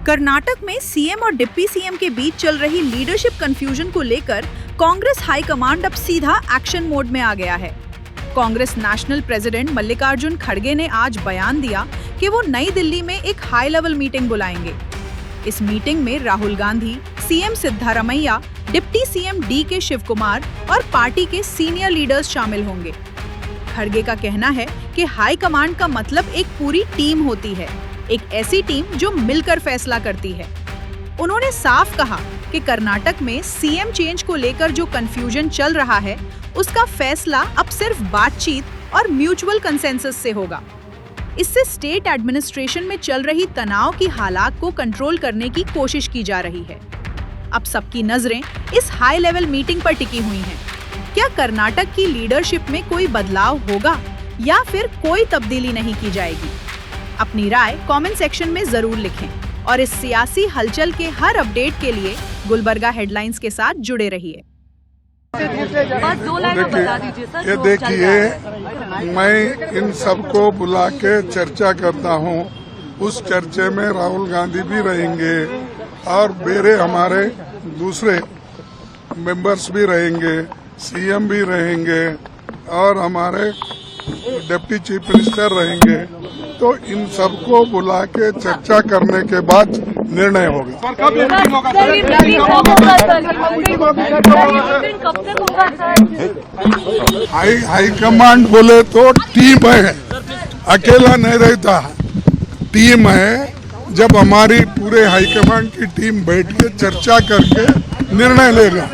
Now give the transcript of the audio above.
कर्नाटक में सीएम और deputy CM के बीच चल रही लीडरशिप कंफ्यूजन को लेकर कांग्रेस हाईकमांड अब सीधा एक्शन मोड में आ गया है। कांग्रेस नेशनल प्रेसिडेंट मल्लिकार्जुन खड़गे ने आज बयान दिया कि वो नई दिल्ली में एक हाई लेवल मीटिंग बुलाएंगे। इस मीटिंग में Rahul Gandhi, CM Siddaramaiah, deputy CM D K. Shivakumar और पार्टी के सीनियर लीडर्स शामिल होंगे। खड़गे का कहना है कि हाई कमांड का मतलब एक पूरी टीम होती है, एक ऐसी टीम जो मिलकर फैसला करती है। उन्होंने साफ कहा कि कर्नाटक में सीएम चेंज को लेकर जो कंफ्यूजन चल रहा है, उसका फैसला अब सिर्फ बातचीत और म्यूचुअल कंसेंसस से होगा। इससे स्टेट एडमिनिस्ट्रेशन में चल रही तनाव की हालात को कंट्रोल करने की कोशिश की जा रही है। अब सबकी नजरें इस हाई लेवल मीटिंग पर टिकी हुई हैं। क्या कर्नाटक की लीडरशिप में कोई बदलाव होगा या फिर कोई तब्दीली नहीं की जाएगी? अपनी राय कमेंट सेक्शन में जरूर लिखें और इस सियासी हलचल के हर अपडेट के लिए गुलबर्गा हेडलाइंस के साथ जुड़े रहिए। बस 2 लाइन बता दीजिए सर। ये देखिए, मैं इन सबको बुला के चर्चा करता हूँ। उस चर्चे में राहुल गांधी भी रहेंगे और मेरे हमारे दूसरे मेंबर्स भी रहेंगे, सीएम भी रहेंगे और हमारे डिप्टी चीफ मिनिस्टर रहेंगे। तो इन सबको बुला के चर्चा करने के बाद निर्णय होगा। हाई कमांड बोले तो टीम है, अकेला नहीं रहता, टीम है। जब हमारी पूरे हाई कमांड की टीम बैठ के चर्चा करके निर्णय लेगा।